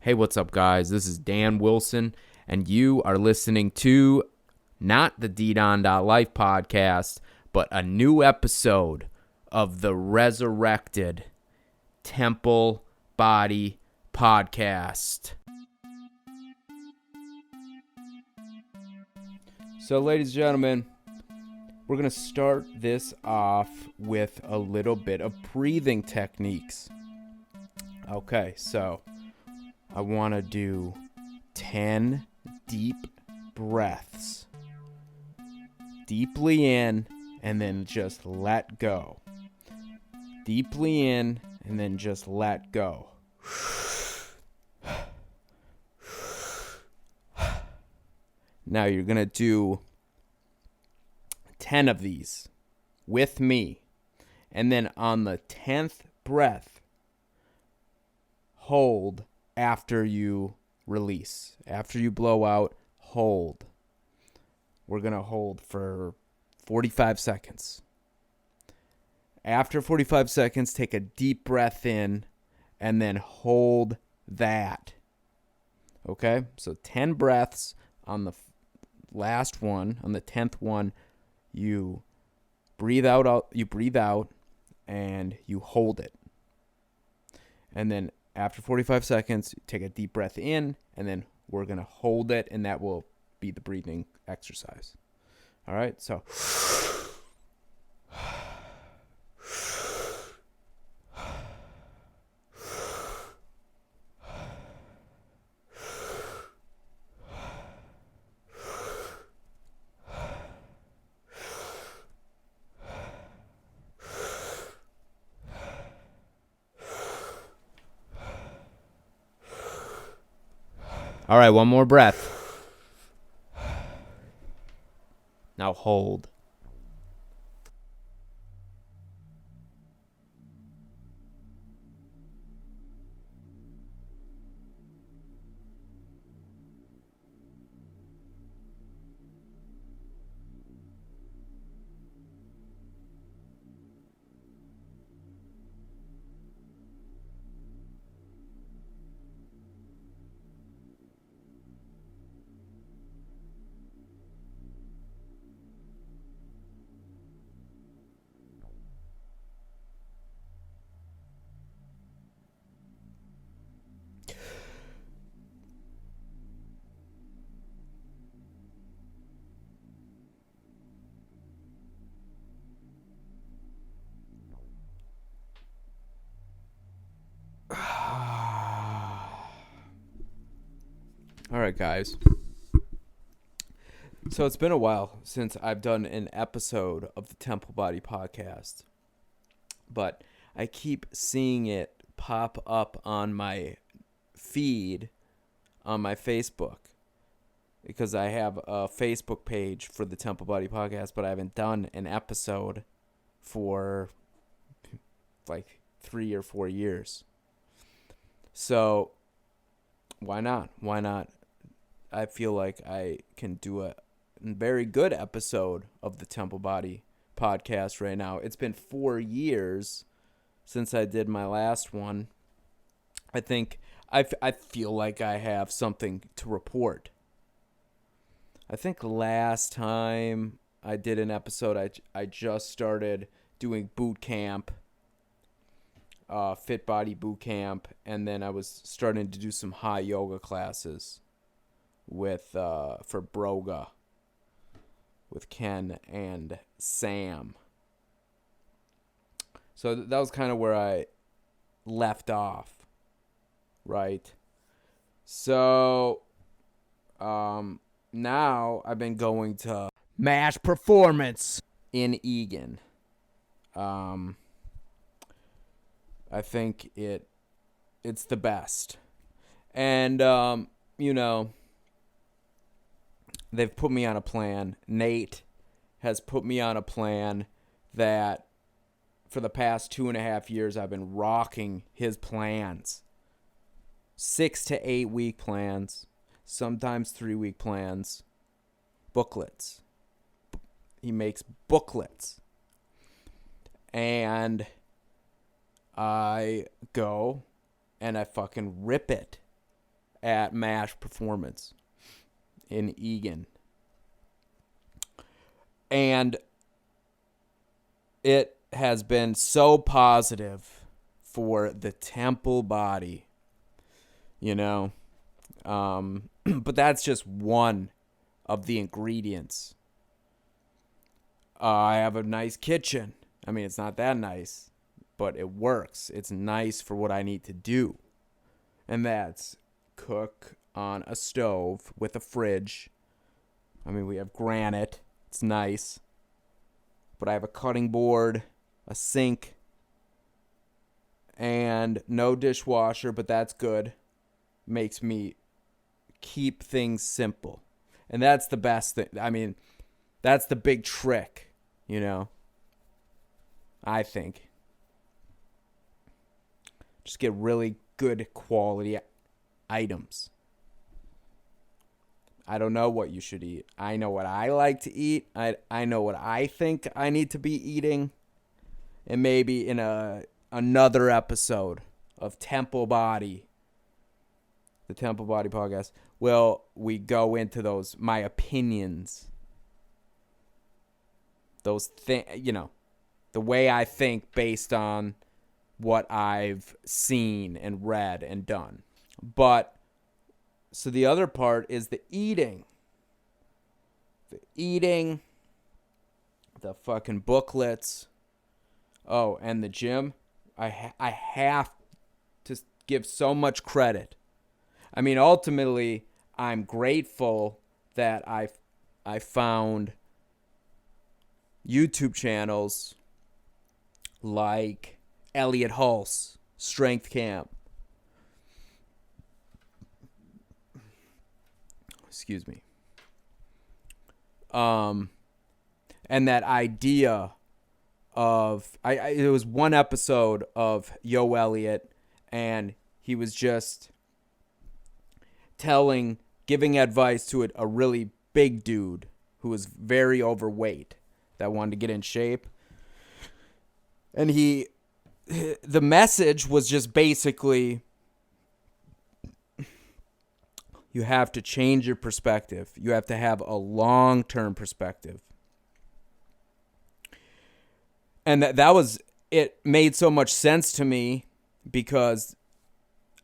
Hey, what's up, guys? This is Dan Wilson, and you are listening to not the ddon.life podcast, but a new episode of the Resurrected Temple Body Podcast. So, ladies and gentlemen, we're going to start this off with a little bit of breathing techniques. Okay, so I want to do 10 deep breaths. Deeply in and then just let go. Deeply in and then just let go. Now you're going to do 10 of these with me. And then on the 10th breath, hold after you release. After you blow out, hold. We're going to hold for 45 seconds. After 45 seconds, take a deep breath in and then hold that. Okay? So 10 breaths on the last one, on the 10th one, you breathe out, and you hold it. And then after 45 seconds, take a deep breath in, and then we're going to hold it, and that will be the breathing exercise. All right, so all right, one more breath. Now hold. All right, guys. So it's been a while since I've done an episode of the Temple Body Podcast, but I keep seeing it pop up on my feed on my Facebook because I have a Facebook page for the Temple Body Podcast, but I haven't done an episode for like 3 or 4 years. So why not? Why not? I feel like I can do a very good episode of the Temple Body Podcast right now. It's been 4 years since I did my last one. I think I feel like I have something to report. I think last time I did an episode, I just started doing boot camp, Fit Body Boot Camp, and then I was starting to do some high yoga classes with for Broga with Ken and Sam. So that was kind of where I left off, right? So now I've been going to Mash Performance in Eagan. I think it's the best. And they've put me on a plan. Nate has put me on a plan that for the past 2.5 years I've been rocking his plans. 6 to 8 week plans, sometimes 3-week plans, booklets. He makes booklets. And I go and I fucking rip it. at MASH Performance in Eagan. And it has been so positive for the temple body, you know. But that's just one of the ingredients. I have a nice kitchen. I mean, it's not that nice, but it works. It's nice for what I need to do. And that's cook on a stove with a fridge. I mean, we have granite. It's nice. But I have a cutting board, a sink, and no dishwasher, but that's good. Makes me keep things simple. And that's the best thing. I mean, that's the big trick, you know, I think. Just get really good quality items. I don't know what you should eat. I know what I like to eat. I know what I think I need to be eating. And maybe in another episode of Temple Body, the Temple Body podcast, we go into those, my opinions. Those things, you know, the way I think based on what I've seen and read and done. But, so the other part is the eating. The fucking booklets. Oh, and the gym. I have to give so much credit. I mean, ultimately, I'm grateful that I found YouTube channels like Elliot Hulse, Strength Camp. Excuse me. And that idea of it was one episode of Yo Elliott, and he was just giving advice to a really big dude who was very overweight that wanted to get in shape. And the message was just basically, you have to change your perspective. You have to have a long-term perspective. And it made so much sense to me because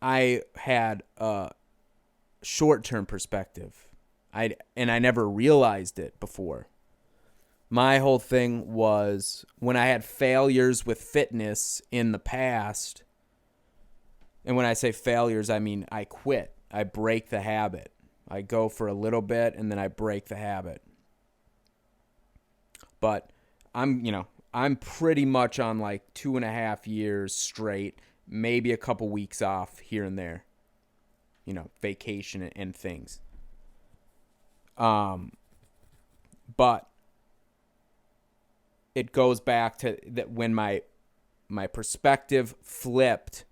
I had a short-term perspective. I never realized it before. My whole thing was when I had failures with fitness in the past, and when I say failures, I mean I quit. I break the habit. I go for a little bit and then I break the habit. But I'm pretty much on like 2.5 years straight, maybe a couple weeks off here and there, you know, vacation and things. But it goes back to that when my perspective flipped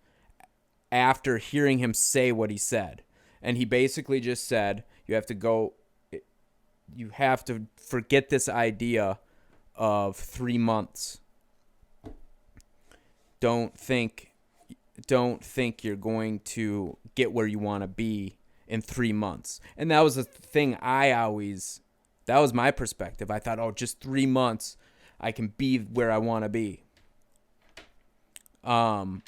after hearing him say what he said. And he basically just said, you have to forget this idea of 3 months. Don't think you're going to get where you want to be in 3 months. And that was the thing that was my perspective. I thought, just 3 months, I can be where I want to be. And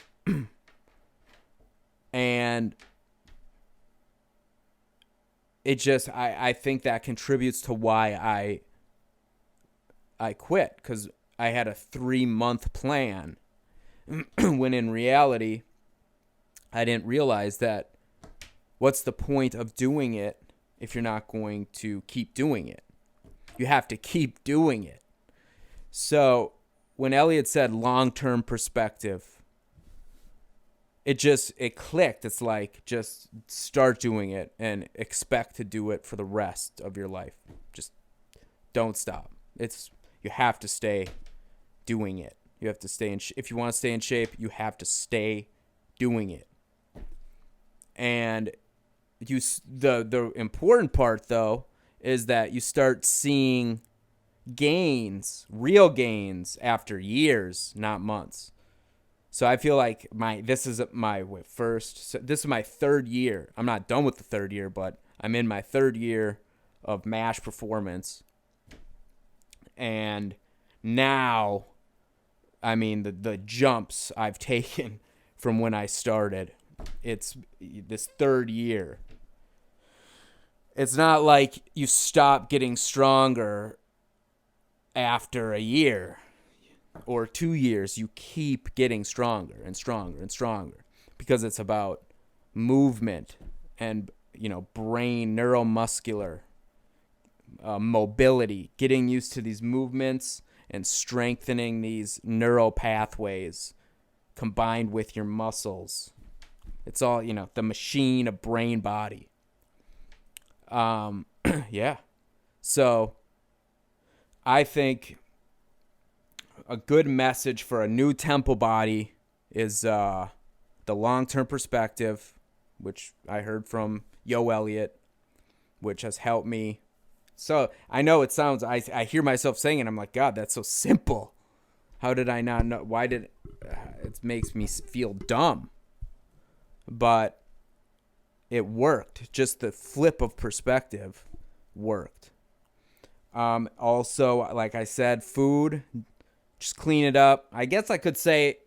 it just, I think that contributes to why I quit, because I had a 3-month plan when in reality, I didn't realize that what's the point of doing it if you're not going to keep doing it? You have to keep doing it. So when Elliot said long-term perspective, it clicked. It's like, just start doing it and expect to do it for the rest of your life. Just don't stop. You have to stay doing it. You have to stay if you want to stay in shape, you have to stay doing it. And the important part though is that you start seeing gains, real gains after years, not months. So I feel like this is my third year. I'm not done with the third year, but I'm in my third year of MASH performance. And now, I mean, the jumps I've taken from when I started, it's this third year. It's not like you stop getting stronger after a year or 2 years. You keep getting stronger and stronger and stronger because it's about movement and, brain, neuromuscular mobility, getting used to these movements and strengthening these neural pathways combined with your muscles. It's all, the machine of brain body. Yeah. So I think a good message for a new temple body is the long-term perspective, which I heard from Yo Elliott, which has helped me. So I know it sounds, I hear myself saying it, I'm like, God, that's so simple. How did I not know? Why did it makes me feel dumb? But it worked. Just the flip of perspective worked. Also, like I said, food, just clean it up. I guess I could say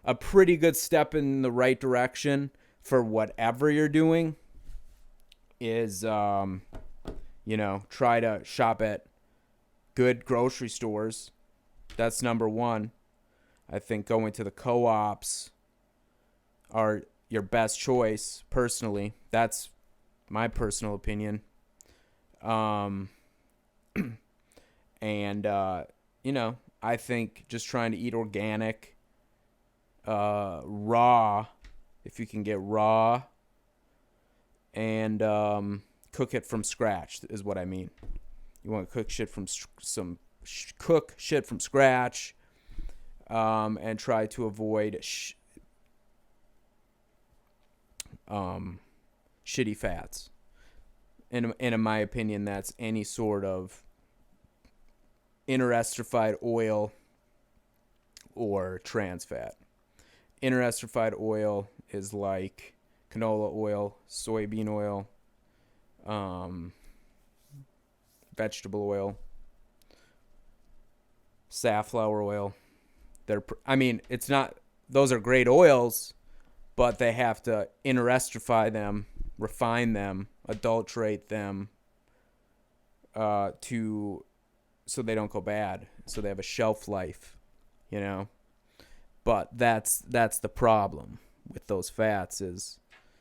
a pretty good step in the right direction for whatever you're doing is, try to shop at good grocery stores. That's number one. I think going to the co-ops are your best choice, personally. That's my personal opinion. And, I think just trying to eat organic, raw, if you can get raw, and cook it from scratch is what I mean. You want to cook shit from scratch, and try to avoid shitty fats. And in my opinion, that's any sort of interestrified oil or trans fat. Interestrified oil is like canola oil, soybean oil, vegetable oil, safflower oil. It's not, those are great oils, but they have to interestrify them, refine them, adulterate them, so they don't go bad, so they have a shelf life, But that's the problem with those fats, is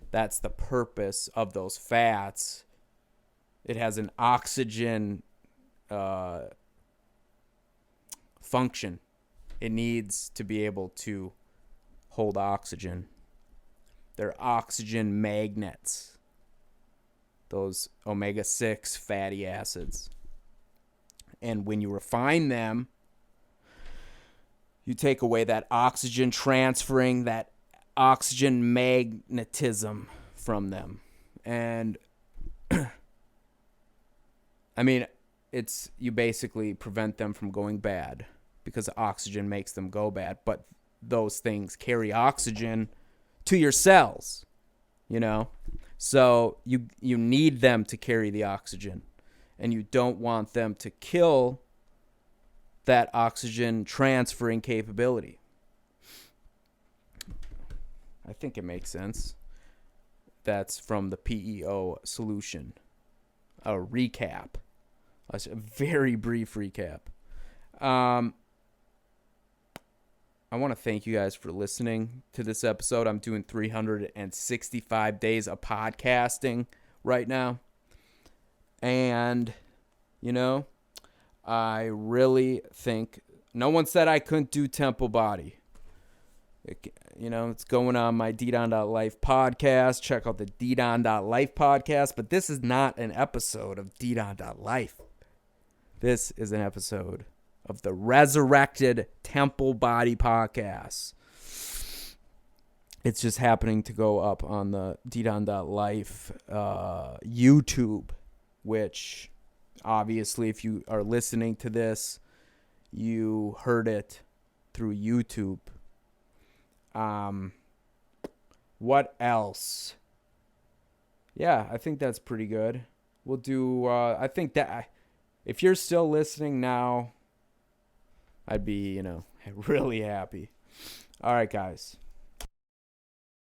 that's the purpose of those fats. It has an oxygen function. It needs to be able to hold oxygen. They're oxygen magnets, those omega-6 fatty acids. And when you refine them, you take away that oxygen transferring, that oxygen magnetism from them. And you basically prevent them from going bad because oxygen makes them go bad. But those things carry oxygen to your cells, So you need them to carry the oxygen. And you don't want them to kill that oxygen transferring capability. I think it makes sense. That's from the PEO solution. A recap. A very brief recap. I want to thank you guys for listening to this episode. I'm doing 365 days of podcasting right now. And, I really think no one said I couldn't do temple body. It's going on my ddon.life podcast. Check out the ddon.life podcast. But this is not an episode of ddon.life. This is an episode of the Resurrected Temple Body podcast. It's just happening to go up on the ddon.life YouTube, which obviously if you are listening to this, you heard it through YouTube. What else? Yeah, I think that's pretty good. We'll do, I think that if you're still listening now, I'd be, really happy. All right, guys.